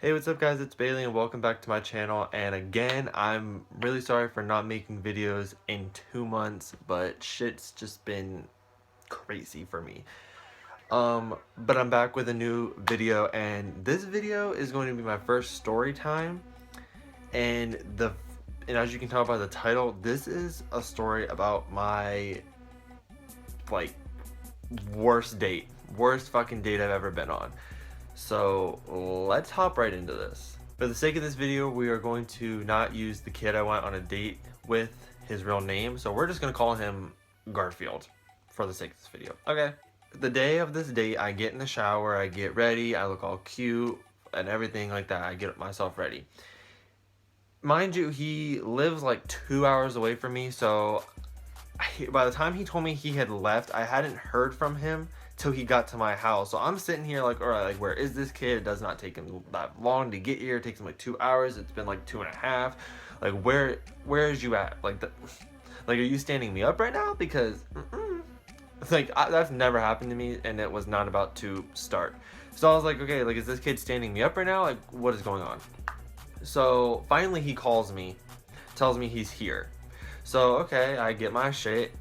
Hey, what's up guys, it's Bailey and welcome back to my channel. And again, I'm really sorry for not making videos in 2 months, but shit's just been crazy for me. But I'm back with a new video, and this video is going to be my first story time. And as you can tell by the title, this is a story about my like worst fucking date I've ever been on. So let's hop right into this. For the sake of this video, we are going to not use the kid I went on a date with his real name. So we're just going to call him Garfield for the sake of this video. Okay. The day of this date, I get in the shower, I get ready, I look all cute and everything like that. I get myself ready. Mind you, he lives like 2 hours away from me. So by the time he told me he had left, I hadn't heard from him till he got to my house. So I'm sitting here like, all right, like, where is this kid? It does not take him that long to get here. It takes him like 2 hours. It's been like 2.5. Like, where is you at? Like, like, are you standing me up right now? Because it's like, that's never happened to me, and it was not about to start. So I was like, okay, like, is this kid standing me up right now? Like, what is going on? So finally he calls me, tells me he's here. So okay, I get my shit,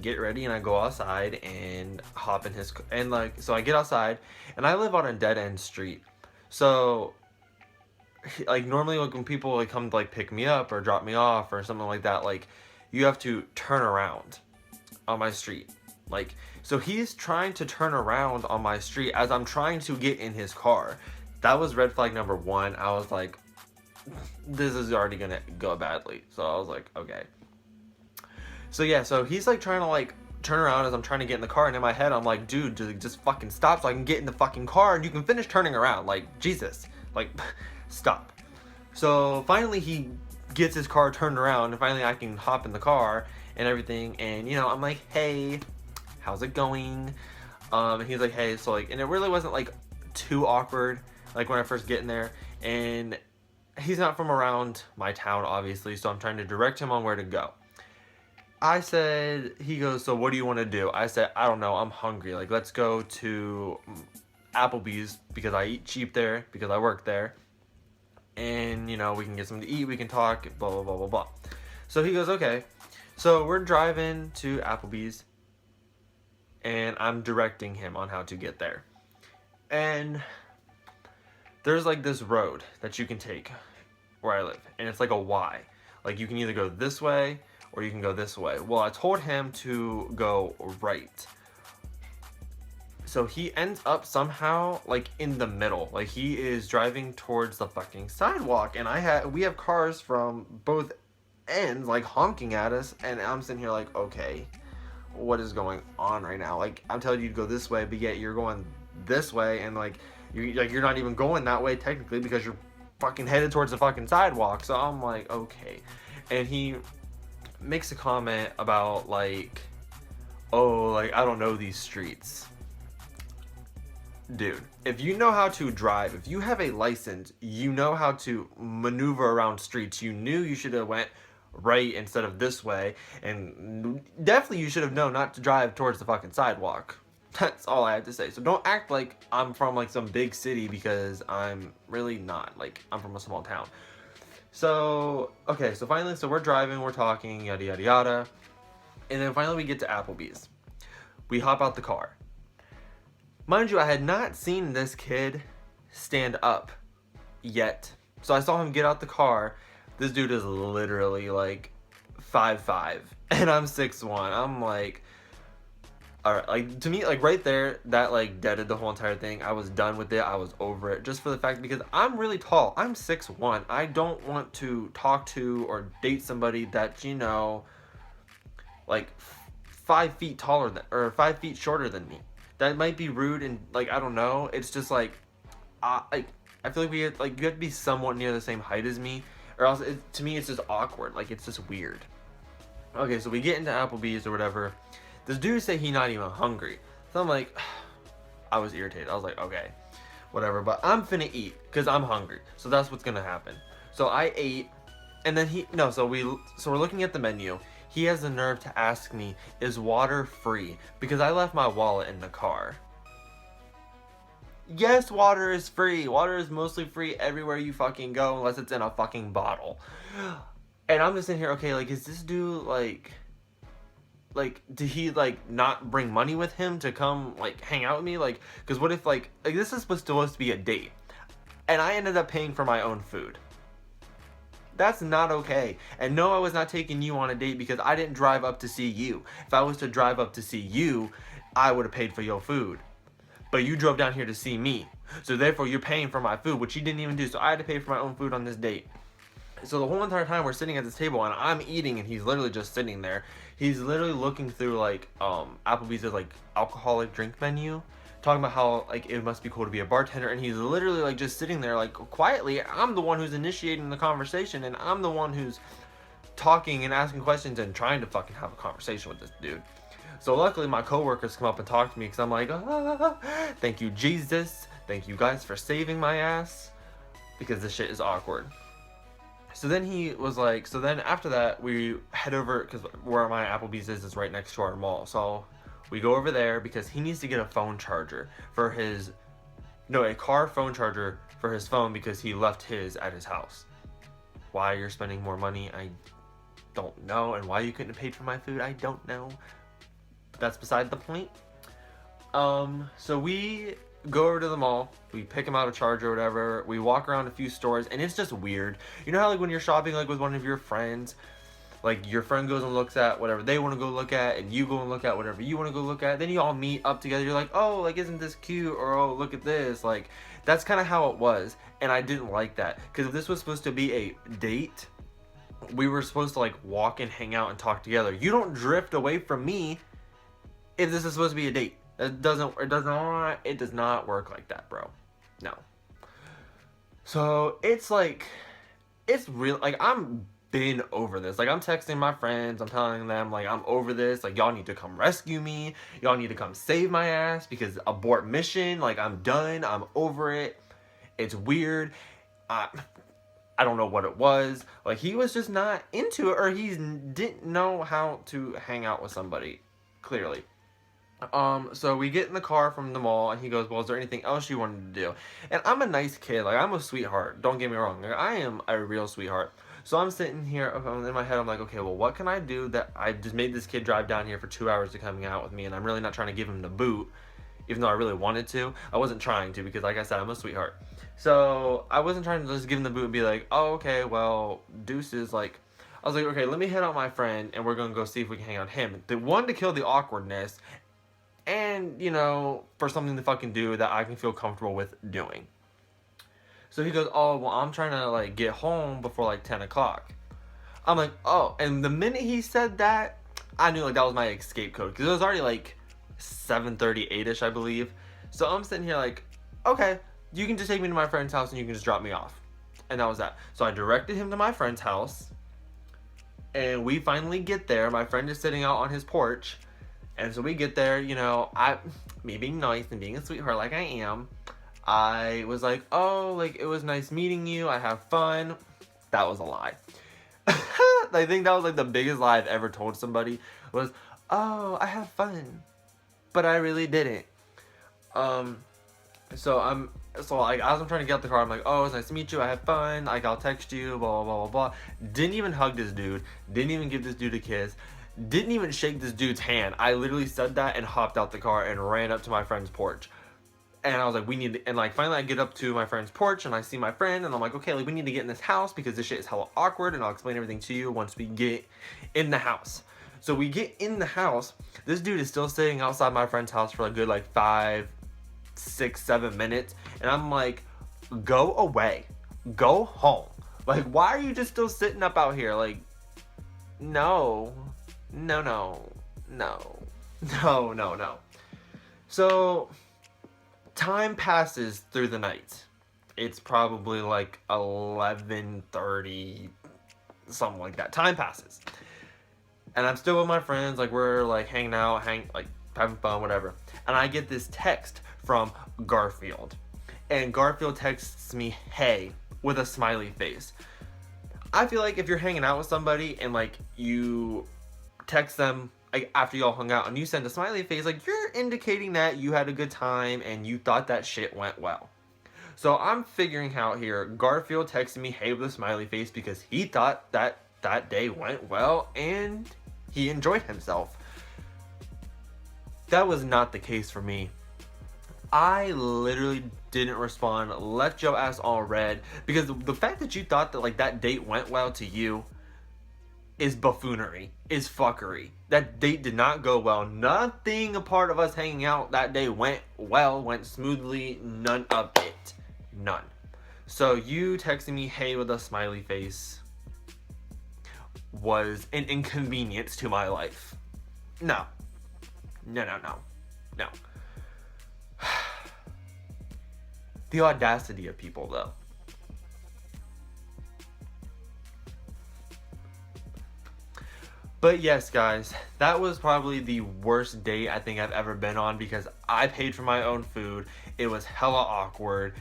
get ready, and I go outside and hop in his so I get outside, and I live on a dead end street. So like normally, like when people like come to like pick me up or drop me off or something like that, like you have to turn around on my street. Like, so he's trying to turn around on my street as I'm trying to get in his car. That was red flag number one. I was like, this is already gonna go badly. So I was like, okay. So yeah, so he's like trying to like turn around as I'm trying to get in the car, and in my head I'm like, dude, just fucking stop so I can get in the fucking car and you can finish turning around. Like, Jesus, like, stop. So finally he gets his car turned around, and finally I can hop in the car and everything, and you know, I'm like, hey, how's it going? And he's like, hey. So like, and it really wasn't like too awkward like when I first get in there, and he's not from around my town obviously, so I'm trying to direct him on where to go. I said, he goes, so what do you want to do? I said, I don't know, I'm hungry. Like, let's go to Applebee's because I eat cheap there, because I work there. And, you know, we can get something to eat, we can talk, blah, blah, blah, blah, blah. So he goes, okay. So we're driving to Applebee's, and I'm directing him on how to get there. And there's like this road that you can take where I live, and it's like a Y. Like, you can either go this way or you can go this way. Well, I told him to go right. So he ends up somehow like in the middle. Like, he is driving towards the fucking sidewalk, and we have cars from both ends like honking at us, and I'm sitting here like, okay, what is going on right now? Like, I'm telling you to go this way, but yet you're going this way, and like you're not even going that way technically because you're fucking headed towards the fucking sidewalk. So I'm like, okay. And he makes a comment about like, oh, like, I don't know these streets. Dude, if you know how to drive, if you have a license, you know how to maneuver around streets. You knew you should have went right instead of this way, and definitely you should have known not to drive towards the fucking sidewalk. That's all I have to say. So don't act like I'm from like some big city, because I'm really not. Like, I'm from a small town. So, okay, so finally, so we're driving, we're talking, yada, yada, yada. And then finally we get to Applebee's. We hop out the car. Mind you, I had not seen this kid stand up yet. So I saw him get out the car. This dude is literally like 5'5", and I'm 6'1". I'm like, alright, like, to me, like, right there, that like deaded the whole entire thing. I was done with it. I was over it, just for the fact, because I'm really tall. I'm 6'1". I don't want to talk to or date somebody that's, you know, like 5 feet taller than, or 5 feet shorter than me. That might be rude, and like, I don't know. It's just like, I feel like you have to be somewhat near the same height as me, or else to me it's just awkward. Like, it's just weird. Okay, so we get into Applebee's or whatever. This dude say he not even hungry. So I'm like, I was irritated. I was like, okay, whatever. But I'm finna eat because I'm hungry. So that's what's gonna happen. So I ate, and then so we're looking at the menu. He has the nerve to ask me, is water free? Because I left my wallet in the car. Yes, water is free. Water is mostly free everywhere you fucking go unless it's in a fucking bottle. And I'm just in here, okay, like, is this dude, like, did he, like, not bring money with him to come, like, hang out with me? Like, because what if, like, this is supposed to be a date, and I ended up paying for my own food. That's not okay. And no, I was not taking you on a date because I didn't drive up to see you. If I was to drive up to see you, I would have paid for your food. But you drove down here to see me. So therefore, you're paying for my food, which you didn't even do. So I had to pay for my own food on this date. So the whole entire time we're sitting at this table and I'm eating and he's literally just sitting there. He's literally looking through like Applebee's like alcoholic drink menu, talking about how like it must be cool to be a bartender, and he's literally like just sitting there like quietly. I'm the one who's initiating the conversation and I'm the one who's talking and asking questions and trying to fucking have a conversation with this dude. So luckily my coworkers come up and talk to me because I'm like, thank you Jesus, thank you guys for saving my ass, because this shit is awkward. So then he was like, so then after that, we head over, because where my Applebee's is right next to our mall. So we go over there because he needs to get a phone charger for his, no, a car phone charger for his phone because he left his at his house. Why you're spending more money, I don't know. And why you couldn't have paid for my food, I don't know. But that's beside the point. So we go over to the mall, we pick him out a charger or whatever, we walk around a few stores, and it's just weird. You know how like when you're shopping like with one of your friends, like your friend goes and looks at whatever they want to go look at, and you go and look at whatever you want to go look at, then you all meet up together, you're like, oh, like isn't this cute, or oh, look at this. Like that's kind of how it was, and I didn't like that, because if this was supposed to be a date, we were supposed to like walk and hang out and talk together. You don't drift away from me if this is supposed to be a date. It does not work like that, bro. No. So it's like, it's real. Like I'm been over this. Like I'm texting my friends. I'm telling them like I'm over this. Like y'all need to come rescue me. Y'all need to come save my ass because abort mission. Like I'm done. I'm over it. It's weird. I don't know what it was. Like he was just not into it, or he didn't know how to hang out with somebody. Clearly. So we get in the car from the mall and he goes, well, is there anything else you wanted to do? And I'm a nice kid, like I'm a sweetheart, don't get me wrong, like, I am a real sweetheart. So I'm sitting here in my head, I'm like, okay, well, what can I do that I just made this kid drive down here for 2 hours to coming out with me, and I'm really not trying to give him the boot, even though I really wanted to. I wasn't trying to, because like I said, I'm a sweetheart. So I wasn't trying to just give him the boot and be like, oh, okay, well, deuces, like, I was like, okay, let me hit on my friend and we're gonna go see if we can hang on him. The one to kill the awkwardness, and, you know, for something to fucking do that I can feel comfortable with doing. So he goes, oh, well, I'm trying to, like, get home before, like, 10 o'clock. I'm like, oh. And the minute he said that, I knew, like, that was my escape code. Because it was already, like, 7:38-ish, I believe. So I'm sitting here like, okay, you can just take me to my friend's house and you can just drop me off. And that was that. So I directed him to my friend's house. And we finally get there. My friend is sitting out on his porch. And so we get there, you know, me being nice and being a sweetheart like I am, I was like, oh, like, it was nice meeting you, I have fun. That was a lie. I think that was, like, the biggest lie I've ever told somebody, was, oh, I have fun, but I really didn't. So like, as I'm trying to get out the car, I'm like, oh, it's nice to meet you, I have fun, like, I'll text you, blah, blah, blah, blah. Didn't even hug this dude, didn't even give this dude a kiss. Didn't even shake this dude's hand. I literally said that and hopped out the car and ran up to my friend's porch. And I was like, we need to, and like finally I get up to my friend's porch and I see my friend and I'm like, okay, like we need to get in this house because this shit is hella awkward, and I'll explain everything to you once we get in the house. So we get in the house. This dude is still sitting outside my friend's house for a good like 5, 6, 7 minutes. And I'm like, go away. Go home. Like, why are you just still sitting up out here? Like, no. No. So, time passes through the night. It's probably like 11:30, something like that. Time passes. And I'm still with my friends, like we're like hanging out, like having fun, whatever. And I get this text from Garfield. And Garfield texts me, hey, with a smiley face. I feel like if you're hanging out with somebody and like you text them like after y'all hung out and you sent a smiley face, like you're indicating that you had a good time and you thought that shit went well. So I'm figuring out here, Garfield texted me hey with a smiley face because he thought that that day went well and he enjoyed himself. That was not the case for me. I literally didn't respond, left your ass all red, because the fact that you thought that like that date went well to you is buffoonery, is fuckery. That date did not go well. Nothing a part of us hanging out that day went well, went smoothly, none of it. None. So you texting me hey with a smiley face was an inconvenience to my life. No. No. The audacity of people, though. But yes, guys, that was probably the worst date I think I've ever been on because I paid for my own food. It was hella awkward.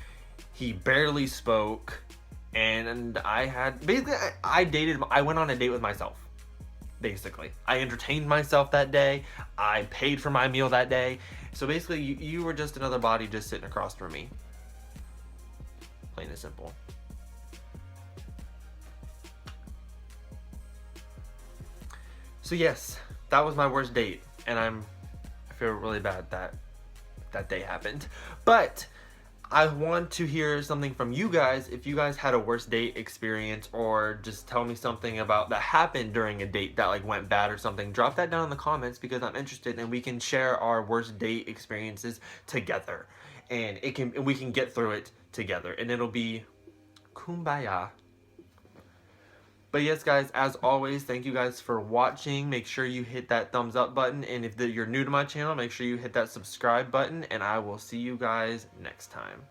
He barely spoke. And I had... Basically, I went on a date with myself. Basically. I entertained myself that day. I paid for my meal that day. So basically, you were just another body just sitting across from me. Plain and simple. So yes, that was my worst date, and I feel really bad that that day happened. But I want to hear something from you guys. If you guys had a worst date experience, or just tell me something about that happened during a date that like went bad or something, drop that down in the comments because I'm interested, and we can share our worst date experiences together, and we can get through it together, and it'll be kumbaya. But yes, guys, as always, thank you guys for watching. Make sure you hit that thumbs up button. And if you're new to my channel, make sure you hit that subscribe button. And I will see you guys next time.